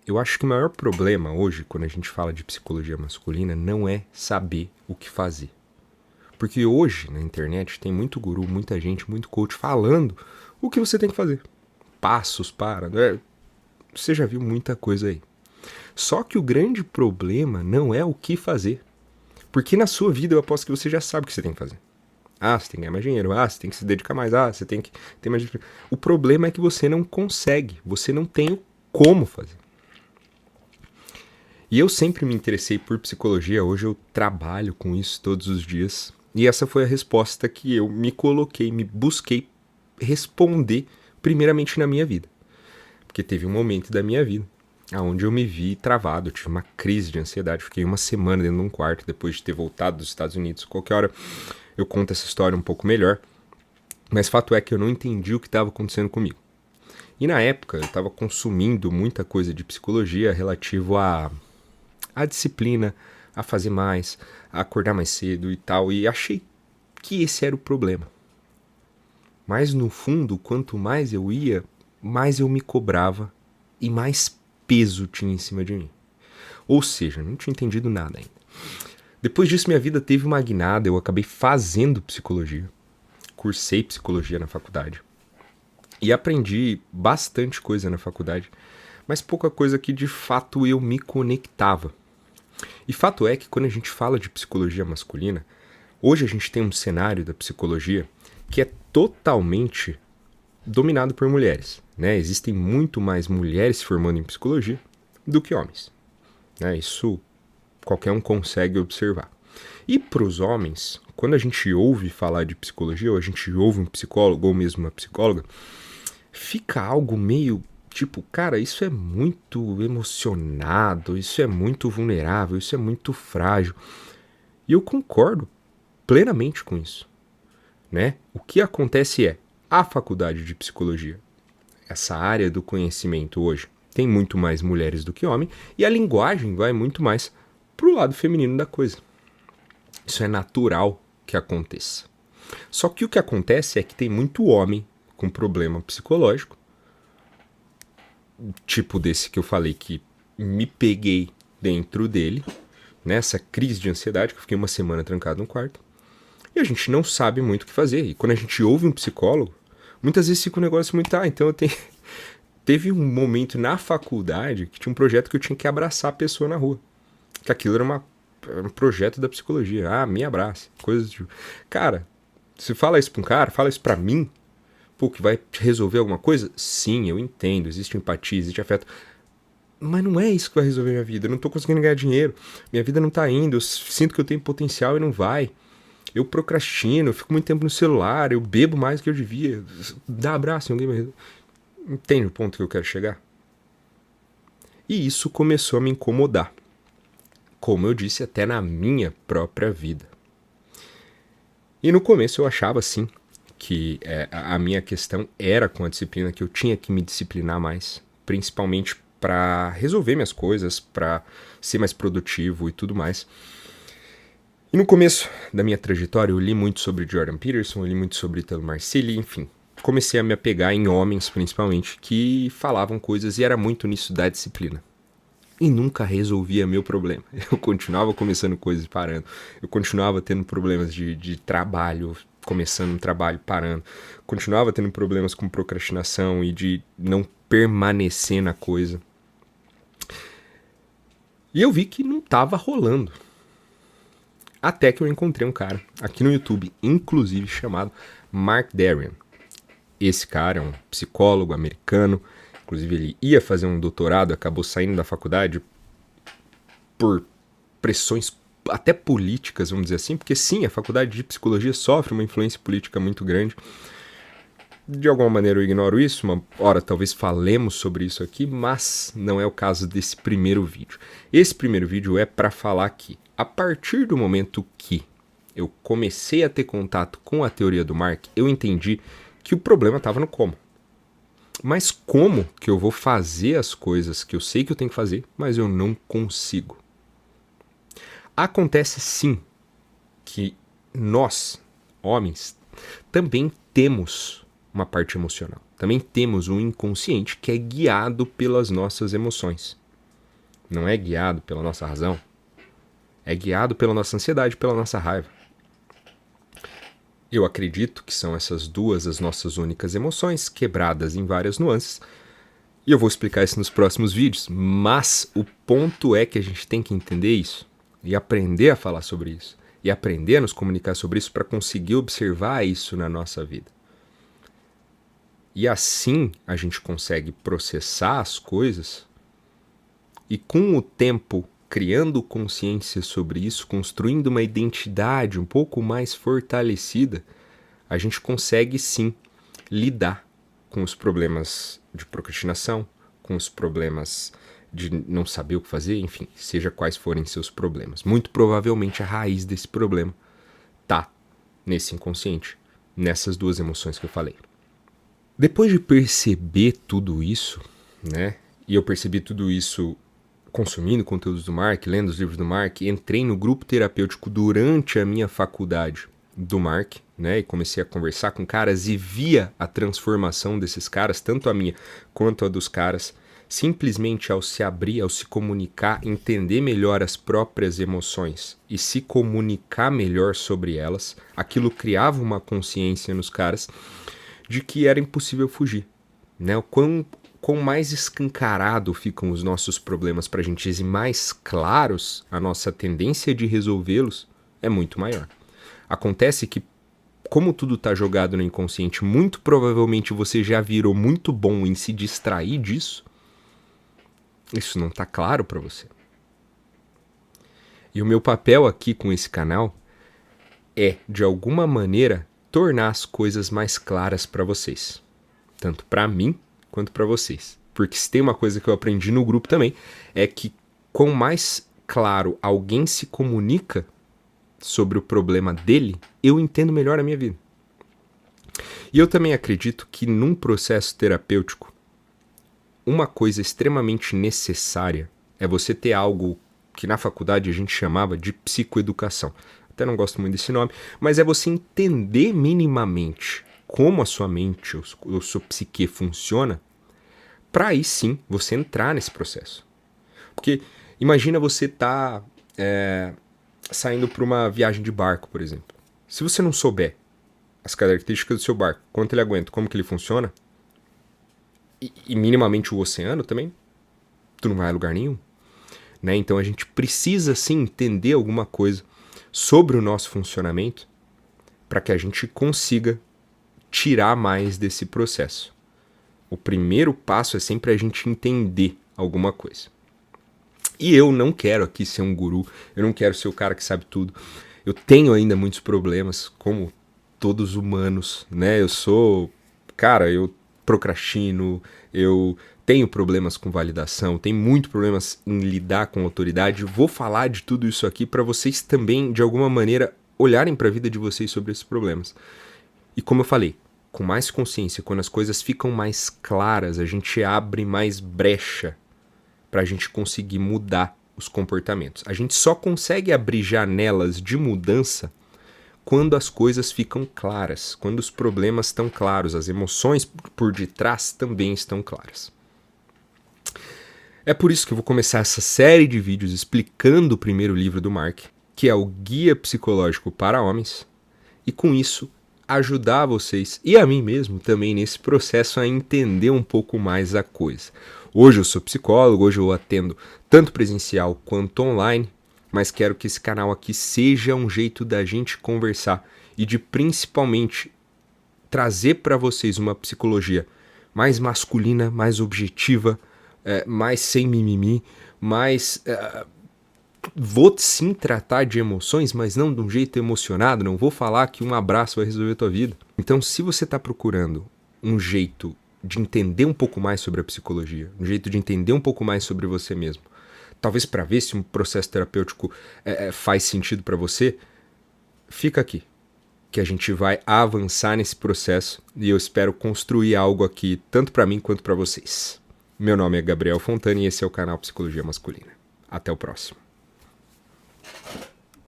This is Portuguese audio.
Eu acho que o maior problema hoje, quando a gente fala de psicologia masculina, não é saber o que fazer. Porque hoje, na internet, tem muito guru, muita gente, muito coach falando o que você tem que fazer. Passos para, né? Você já viu muita coisa aí. Só que o grande problema não é o que fazer. Porque na sua vida eu aposto que você já sabe o que você tem que fazer. Ah, você tem que ganhar mais dinheiro. Ah, você tem que se dedicar mais. Ah, você tem que ter mais... O problema é que você não consegue. Você não tem o como fazer. E eu sempre me interessei por psicologia. Hoje eu trabalho com isso todos os dias. E essa foi a resposta que eu me coloquei, me busquei responder primeiramente na minha vida. Porque teve um momento da minha vida onde eu me vi travado, eu tive uma crise de ansiedade, fiquei uma semana dentro de um quarto depois de ter voltado dos Estados Unidos. Qualquer hora eu conto essa história um pouco melhor, mas fato é que eu não entendi o que estava acontecendo comigo. E na época eu estava consumindo muita coisa de psicologia relativo à disciplina, a fazer mais, a acordar mais cedo e tal, e achei que esse era o problema. Mas no fundo, quanto mais eu ia, mais eu me cobrava e mais peso tinha em cima de mim. Ou seja, não tinha entendido nada ainda. Depois disso, minha vida teve uma guinada, eu acabei fazendo psicologia, cursei psicologia na faculdade e aprendi bastante coisa na faculdade, mas pouca coisa que de fato eu me conectava. E fato é que quando a gente fala de psicologia masculina, hoje a gente tem um cenário da psicologia que é totalmente dominado por mulheres, né? Existem muito mais mulheres se formando em psicologia do que homens, né? Isso qualquer um consegue observar. E para os homens, quando a gente ouve falar de psicologia, ou a gente ouve um psicólogo ou mesmo uma psicóloga, fica algo meio tipo, cara, isso é muito emocionado, isso é muito vulnerável, isso é muito frágil. E eu concordo plenamente com isso, né? O que acontece é, a faculdade de psicologia, essa área do conhecimento hoje, tem muito mais mulheres do que homens, e a linguagem vai muito mais pro lado feminino da coisa. Isso é natural que aconteça. Só que o que acontece é que tem muito homem com problema psicológico, tipo desse que eu falei que me peguei dentro dele, nessa crise de ansiedade, que eu fiquei uma semana trancado no quarto, e a gente não sabe muito o que fazer. E quando a gente ouve um psicólogo, muitas vezes fica um negócio muito, então eu tenho... Teve um momento na faculdade que tinha um projeto que eu tinha que abraçar a pessoa na rua. Que aquilo era um projeto da psicologia. Ah, me abraça. Coisas tipo... Cara, se fala isso pra um cara, fala isso pra mim, pô, que vai resolver alguma coisa? Sim, eu entendo. Existe empatia, existe afeto. Mas não é isso que vai resolver minha vida. Eu não tô conseguindo ganhar dinheiro. Minha vida não tá indo. Eu sinto que eu tenho potencial e não vai. Eu procrastino, eu fico muito tempo no celular, eu bebo mais do que eu devia. Dá abraço em alguém, mas... Entende o ponto que eu quero chegar? E isso começou a me incomodar. Como eu disse, até na minha própria vida. E no começo eu achava, sim, que a minha questão era com a disciplina, que eu tinha que me disciplinar mais, principalmente para resolver minhas coisas, para ser mais produtivo e tudo mais. E no começo da minha trajetória eu li muito sobre Jordan Peterson, eu li muito sobre Italo Marcilli, enfim. Comecei a me apegar em homens, principalmente, que falavam coisas e era muito nisso da disciplina. E nunca resolvia meu problema. Eu continuava começando coisas e parando. Eu continuava tendo problemas de trabalho, começando um trabalho, parando. Continuava tendo problemas com procrastinação e de não permanecer na coisa. E eu vi que não estava rolando. Até que eu encontrei um cara aqui no YouTube, inclusive chamado Mark Darrian. Esse cara é um psicólogo americano, inclusive ele ia fazer um doutorado, acabou saindo da faculdade por pressões até políticas, vamos dizer assim, porque sim, a faculdade de psicologia sofre uma influência política muito grande. De alguma maneira eu ignoro isso, uma hora talvez falemos sobre isso aqui, mas não é o caso desse primeiro vídeo. Esse primeiro vídeo é para falar que, a partir do momento que eu comecei a ter contato com a teoria do Mark, eu entendi que o problema estava no como. Mas como que eu vou fazer as coisas que eu sei que eu tenho que fazer, mas eu não consigo? Acontece sim que nós, homens, também temos uma parte emocional. Também temos um inconsciente que é guiado pelas nossas emoções. não é guiado pela nossa razão, é guiado pela nossa ansiedade, pela nossa raiva. Eu acredito que são essas duas as nossas únicas emoções, quebradas em várias nuances, e eu vou explicar isso nos próximos vídeos, mas o ponto é que a gente tem que entender isso, e aprender a falar sobre isso, e aprender a nos comunicar sobre isso para conseguir observar isso na nossa vida. E assim a gente consegue processar as coisas e com o tempo criando consciência sobre isso, construindo uma identidade um pouco mais fortalecida, a gente consegue sim lidar com os problemas de procrastinação, com os problemas de não saber o que fazer, enfim, seja quais forem seus problemas. Muito provavelmente a raiz desse problema tá nesse inconsciente, nessas duas emoções que eu falei. Depois de perceber tudo isso, né, e eu percebi tudo isso consumindo conteúdos do Mark, lendo os livros do Mark, entrei no grupo terapêutico durante a minha faculdade do Mark, né, e comecei a conversar com caras e via a transformação desses caras, tanto a minha quanto a dos caras, simplesmente ao se abrir, ao se comunicar, entender melhor as próprias emoções e se comunicar melhor sobre elas, aquilo criava uma consciência nos caras de que era impossível fugir, né? O quão mais escancarado ficam os nossos problemas para a gente e mais claros a nossa tendência de resolvê-los é muito maior. Acontece que, como tudo está jogado no inconsciente, muito provavelmente você já virou muito bom em se distrair disso. Isso não está claro para você. E o meu papel aqui com esse canal é, de alguma maneira, tornar as coisas mais claras para vocês. Tanto para mim, quanto para vocês. Porque se tem uma coisa que eu aprendi no grupo também, é que quanto mais claro alguém se comunica sobre o problema dele, eu entendo melhor a minha vida. E eu também acredito que num processo terapêutico, uma coisa extremamente necessária é você ter algo que na faculdade a gente chamava de psicoeducação. Até não gosto muito desse nome, mas é você entender minimamente como a sua mente ou a sua psique funciona, para aí sim você entrar nesse processo. Porque imagina você tá saindo para uma viagem de barco, por exemplo. Se você não souber as características do seu barco, quanto ele aguenta, como que ele funciona, e minimamente o oceano também, tu não vai a lugar nenhum. Né? Então a gente precisa sim entender alguma coisa sobre o nosso funcionamento para que a gente consiga tirar mais desse processo. O primeiro passo é sempre a gente entender alguma coisa. E eu não quero aqui ser um guru, eu não quero ser o cara que sabe tudo. Eu tenho ainda muitos problemas, como todos humanos, né? Eu procrastino, eu tenho problemas com validação, tenho muitos problemas em lidar com autoridade. Vou falar de tudo isso aqui para vocês também, de alguma maneira, olharem para a vida de vocês sobre esses problemas. E como eu falei, com mais consciência, quando as coisas ficam mais claras, a gente abre mais brecha para a gente conseguir mudar os comportamentos. A gente só consegue abrir janelas de mudança quando as coisas ficam claras, quando os problemas estão claros, as emoções por detrás também estão claras. É por isso que eu vou começar essa série de vídeos explicando o primeiro livro do Mark, que é o Guia Psicológico para Homens, e com isso ajudar vocês e a mim mesmo também nesse processo a entender um pouco mais a coisa. Hoje eu sou psicólogo, hoje eu atendo tanto presencial quanto online, mas quero que esse canal aqui seja um jeito da gente conversar e de principalmente trazer para vocês uma psicologia mais masculina, mais objetiva, mais sem mimimi, mais... Vou sim tratar de emoções, mas não de um jeito emocionado, não vou falar que um abraço vai resolver a tua vida. Então, se você está procurando um jeito de entender um pouco mais sobre a psicologia, um jeito de entender um pouco mais sobre você mesmo, talvez para ver se um processo terapêutico faz sentido para você, fica aqui, que a gente vai avançar nesse processo e eu espero construir algo aqui, tanto para mim quanto para vocês. Meu nome é Gabriel Fontana e esse é o canal Psicologia Masculina. Até o próximo.